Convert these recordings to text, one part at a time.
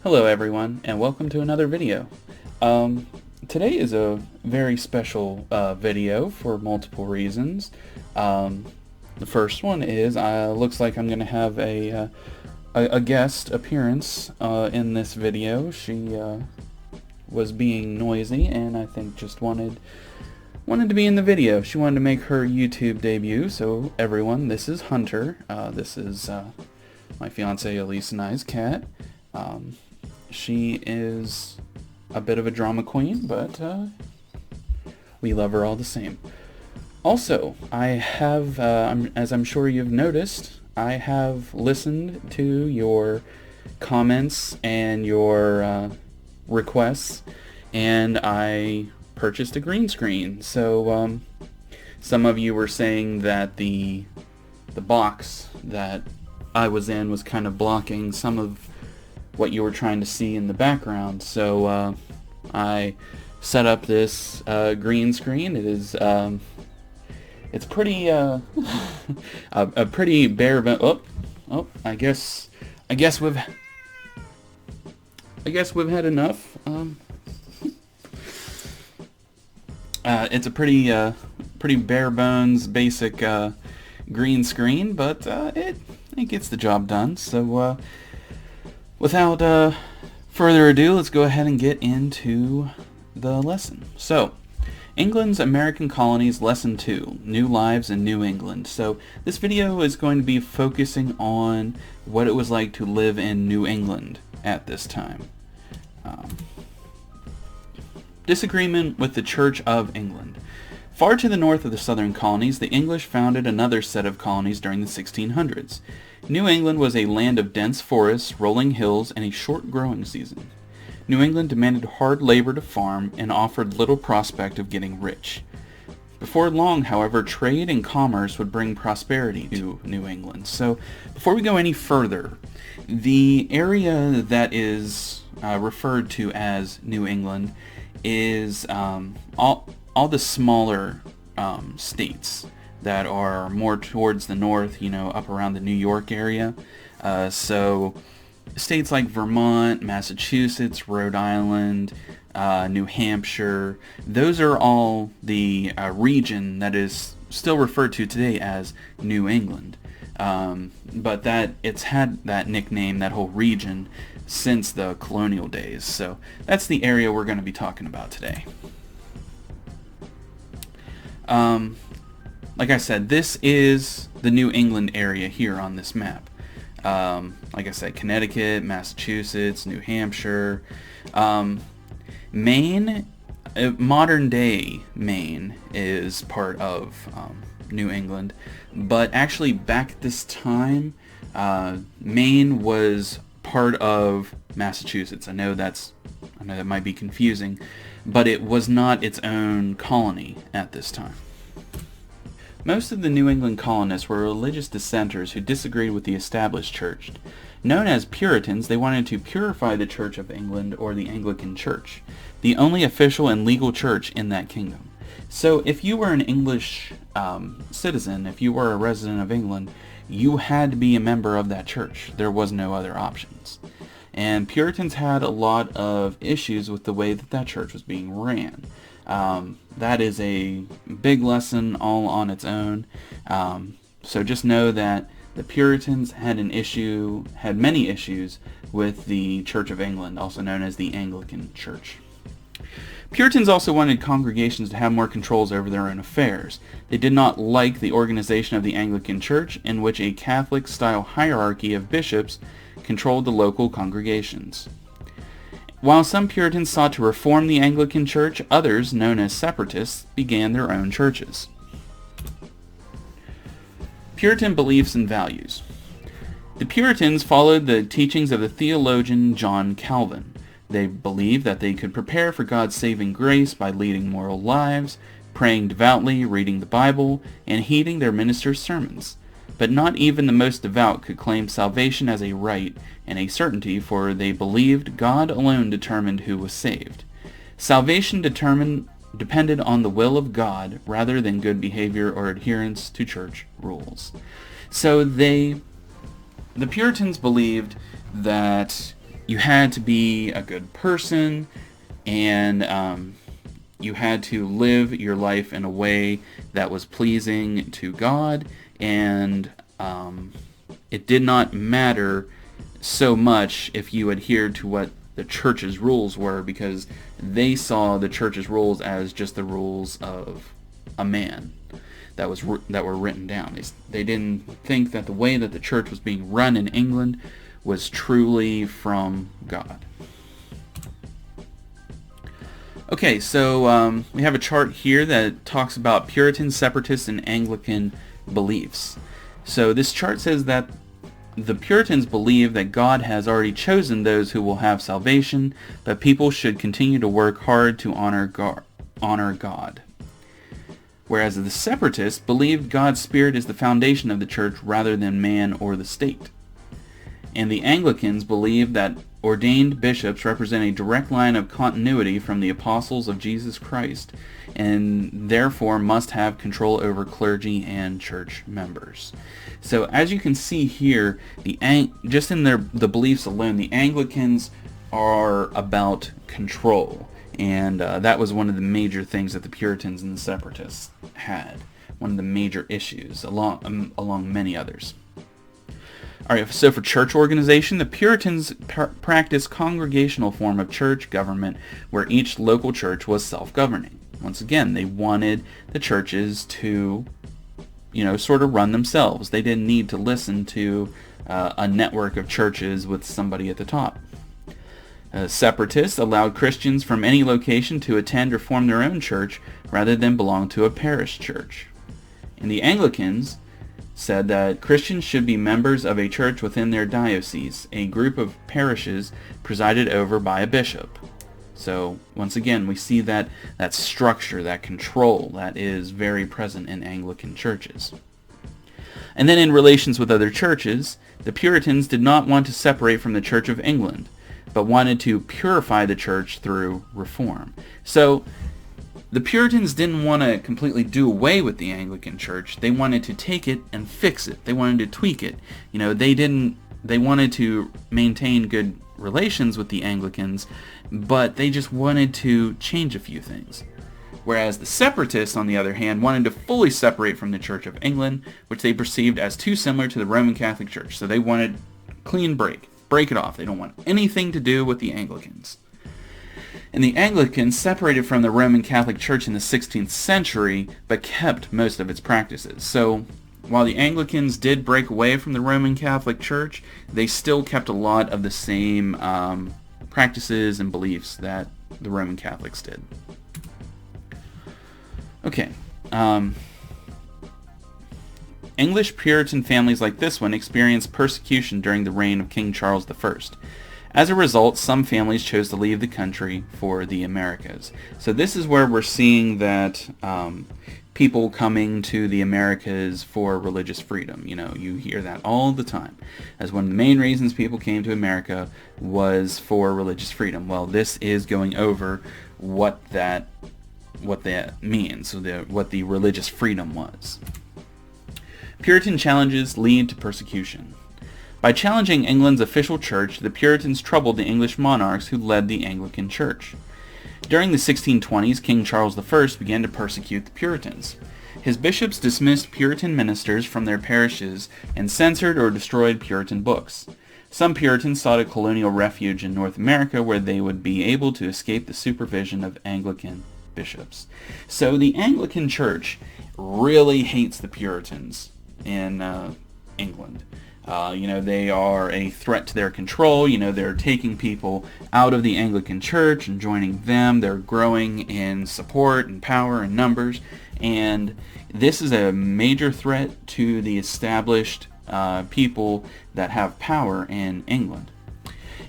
Hello everyone, and welcome to another video. Today is a very special video for multiple reasons. The first one is, looks like I'm going to have a guest appearance in this video. She was being noisy and I think just wanted to be in the video. She wanted to make her YouTube debut, so everyone, this is Hunter. This is my fiance Elise and I's cat. She is a bit of a drama queen, but we love her all the same. Also, I have, as I'm sure you've noticed, I have listened to your comments and your requests, and I purchased a green screen. So some of you were saying that the box that I was in was kind of blocking some of what you were trying to see in the background, so I set up this green screen. It is it's pretty a pretty bare I guess we've had enough. It's a pretty bare bones basic green screen, but it gets the job done. So without further ado, let's go ahead and get into the lesson. So, England's American Colonies, Lesson 2, New Lives in New England. So, this video is going to be focusing on what it was like to live in New England at this time. Disagreement with the Church of England. Far to the north of the southern colonies, the English founded another set of colonies during the 1600s. New England was a land of dense forests, rolling hills, and a short growing season. New England demanded hard labor to farm and offered little prospect of getting rich. Before long, however, trade and commerce would bring prosperity to New England. So, before we go any further, the area that is referred to as New England is all the smaller states that are more towards the north, up around the New York area. So states like Vermont, Massachusetts, Rhode Island, New Hampshire, those are all the region that is still referred to today as New England. But it's had that nickname, that whole region, since the colonial days. So that's the area we're going to be talking about today. Like I said, this is the New England area here on this map. Like I said, Connecticut, Massachusetts, New Hampshire, Maine, modern day Maine is part of New England, but actually back at this time, Maine was part of Massachusetts. I know that might be confusing, but it was not its own colony at this time. Most of the New England colonists were religious dissenters who disagreed with the established church. Known as Puritans, they wanted to purify the Church of England, or the Anglican Church, the only official and legal church in that kingdom. So if you were an English citizen, if you were a resident of England, you had to be a member of that church. There was no other options. And Puritans had a lot of issues with the way that church was being ran. That is a big lesson all on its own. So just know that the Puritans had many issues with the Church of England, also known as the Anglican Church. Puritans also wanted congregations to have more controls over their own affairs. They did not like the organization of the Anglican Church, in which a Catholic-style hierarchy of bishops controlled the local congregations. While some Puritans sought to reform the Anglican Church, others, known as separatists, began their own churches. Puritan beliefs and values. The Puritans followed the teachings of the theologian John Calvin. They believed that they could prepare for God's saving grace by leading moral lives, praying devoutly, reading the Bible, and heeding their ministers' sermons. But not even the most devout could claim salvation as a right and a certainty, for they believed God alone determined who was saved. Salvation depended on the will of God rather than good behavior or adherence to church rules. So the Puritans believed that you had to be a good person, and you had to live your life in a way that was pleasing to God, and it did not matter so much if you adhered to what the church's rules were, because they saw the church's rules as just the rules of a man that were written down. They didn't think that the way that the church was being run in England was truly from God. Okay, so we have a chart here that talks about Puritan, Separatist, and Anglican beliefs. So this chart says that the Puritans believe that God has already chosen those who will have salvation, but people should continue to work hard to honor God. Whereas the Separatists believed God's Spirit is the foundation of the church rather than man or the state. And the Anglicans believe that ordained bishops represent a direct line of continuity from the apostles of Jesus Christ, and therefore must have control over clergy and church members. So as you can see here, just in the beliefs alone, the Anglicans are about control, and that was one of the major things that the Puritans and the Separatists had, one of the major issues, along many others. Alright, so for church organization, the Puritans practiced congregational form of church government where each local church was self-governing. Once again, they wanted the churches to, sort of run themselves. They didn't need to listen to a network of churches with somebody at the top. Separatists allowed Christians from any location to attend or form their own church rather than belong to a parish church. And the Anglicans said that Christians should be members of a church within their diocese, a group of parishes presided over by a bishop. So once again, we see that structure, that control that is very present in Anglican churches. And then in relations with other churches, the Puritans did not want to separate from the Church of England, but wanted to purify the church through reform. So the Puritans didn't want to completely do away with the Anglican Church. They wanted to take it and fix it. They wanted to tweak it. They wanted to maintain good relations with the Anglicans, but they just wanted to change a few things. Whereas the Separatists, on the other hand, wanted to fully separate from the Church of England, which they perceived as too similar to the Roman Catholic Church. So they wanted clean break it off. They don't want anything to do with the Anglicans. And the Anglicans separated from the Roman Catholic Church in the 16th century, but kept most of its practices. So while the Anglicans did break away from the Roman Catholic Church, they still kept a lot of the same practices and beliefs that the Roman Catholics did. Okay. English Puritan families like this one experienced persecution during the reign of King Charles I. As a result, some families chose to leave the country for the Americas. So this is where we're seeing that people coming to the Americas for religious freedom. You hear that all the time, as one of the main reasons people came to America was for religious freedom. Well, this is going over what that means, so what the religious freedom was. Puritan challenges lead to persecution. By challenging England's official church, the Puritans troubled the English monarchs who led the Anglican Church. During the 1620s, King Charles I began to persecute the Puritans. His bishops dismissed Puritan ministers from their parishes and censored or destroyed Puritan books. Some Puritans sought a colonial refuge in North America where they would be able to escape the supervision of Anglican bishops. So the Anglican Church really hates the Puritans in England. They are a threat to their control. They're taking people out of the Anglican Church and joining them. They're growing in support and power and numbers. And this is a major threat to the established people that have power in England.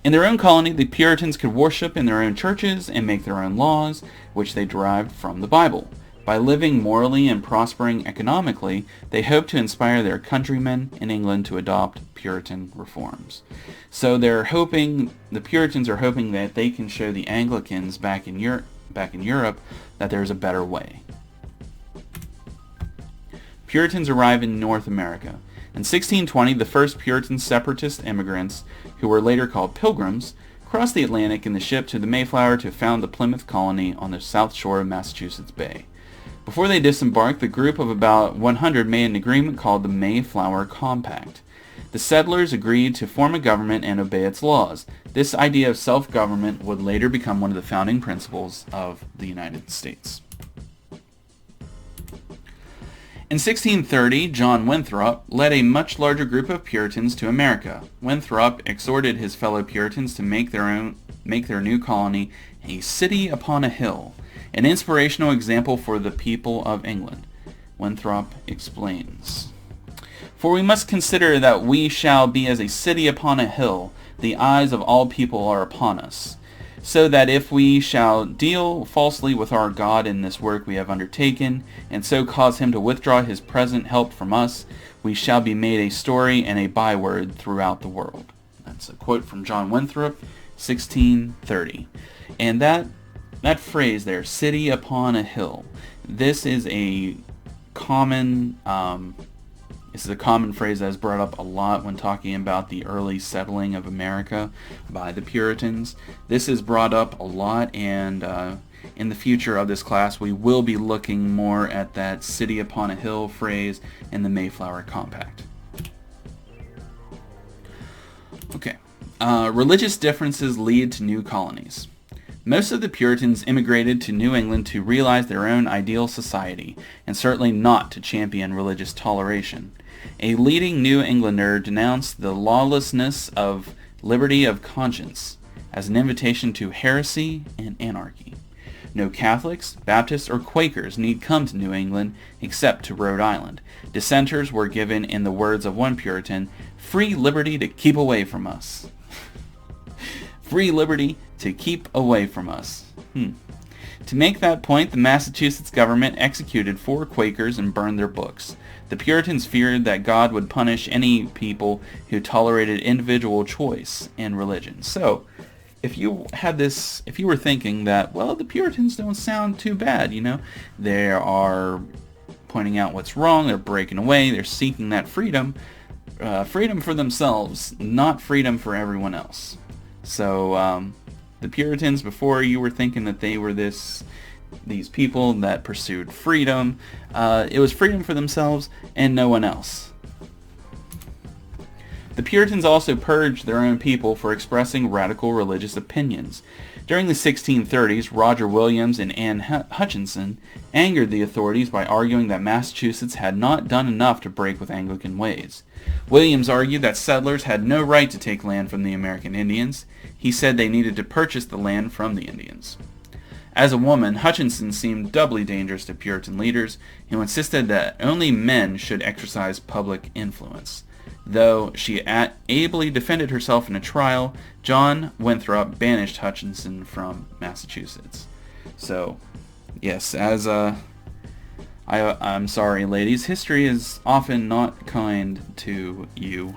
In their own colony, the Puritans could worship in their own churches and make their own laws, which they derived from the Bible. By living morally and prospering economically, they hoped to inspire their countrymen in England to adopt Puritan reforms. So the Puritans are hoping that they can show the Anglicans back in Europe that there's a better way. Puritans arrive in North America. In 1620, the first Puritan separatist immigrants, who were later called Pilgrims, crossed the Atlantic in the ship to the Mayflower to found the Plymouth colony on the south shore of Massachusetts Bay. Before they disembarked, the group of about 100 made an agreement called the Mayflower Compact. The settlers agreed to form a government and obey its laws. This idea of self-government would later become one of the founding principles of the United States. In 1630, John Winthrop led a much larger group of Puritans to America. Winthrop exhorted his fellow Puritans to make their new colony a city upon a hill, an inspirational example for the people of England. Winthrop explains, "For we must consider that we shall be as a city upon a hill, the eyes of all people are upon us, so that if we shall deal falsely with our God in this work we have undertaken, and so cause him to withdraw his present help from us, we shall be made a story and a byword throughout the world." That's a quote from John Winthrop, 1630. And that phrase there, city upon a hill, this is a common phrase that is brought up a lot when talking about the early settling of America by the Puritans. This is brought up a lot, and in the future of this class we will be looking more at that city upon a hill phrase in the Mayflower Compact. Okay, religious differences lead to new colonies. Most of the Puritans immigrated to New England to realize their own ideal society, and certainly not to champion religious toleration. A leading New Englander denounced the lawlessness of liberty of conscience as an invitation to heresy and anarchy. No Catholics, Baptists, or Quakers need come to New England except to Rhode Island. Dissenters were given, in the words of one Puritan, free liberty to keep away from us. Free liberty to keep away from us. To make that point, the Massachusetts government executed 4 Quakers and burned their books. The Puritans feared that God would punish any people who tolerated individual choice in religion. So, if you were thinking that, well, the Puritans don't sound too bad, they are pointing out what's wrong, they're breaking away, they're seeking that freedom, freedom for themselves, not freedom for everyone else. So, the Puritans, before you were thinking that they were these people that pursued freedom, it was freedom for themselves and no one else. The Puritans also purged their own people for expressing radical religious opinions. During the 1630s, Roger Williams and Anne Hutchinson angered the authorities by arguing that Massachusetts had not done enough to break with Anglican ways. Williams argued that settlers had no right to take land from the American Indians. He said they needed to purchase the land from the Indians. As a woman, Hutchinson seemed doubly dangerous to Puritan leaders, who insisted that only men should exercise public influence. Though she ably defended herself in a trial, John Winthrop banished Hutchinson from Massachusetts. So, yes, I'm sorry, ladies, history is often not kind to you.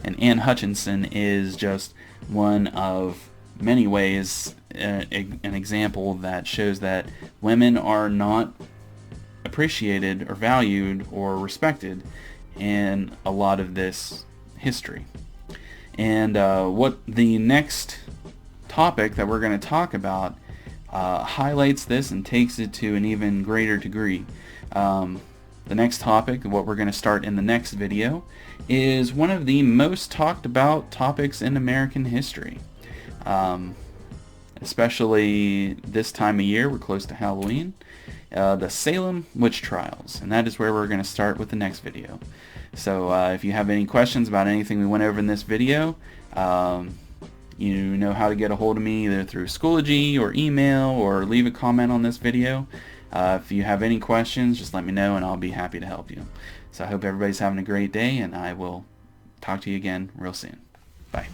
And Anne Hutchinson is just one of many ways, an example that shows that women are not appreciated or valued or respected in a lot of this history. And what the next topic that we're going to talk about highlights this and takes it to an even greater degree. The next topic, what we're going to start in the next video, is one of the most talked about topics in American history. Especially this time of year, we're close to Halloween, the Salem witch trials, and that is where we're going to start with the next video. So if you have any questions about anything we went over in this video, you know how to get a hold of me either through Schoology or email or leave a comment on this video. If you have any questions, just let me know and I'll be happy to help you. So I hope everybody's having a great day, and I will talk to you again real soon. Bye.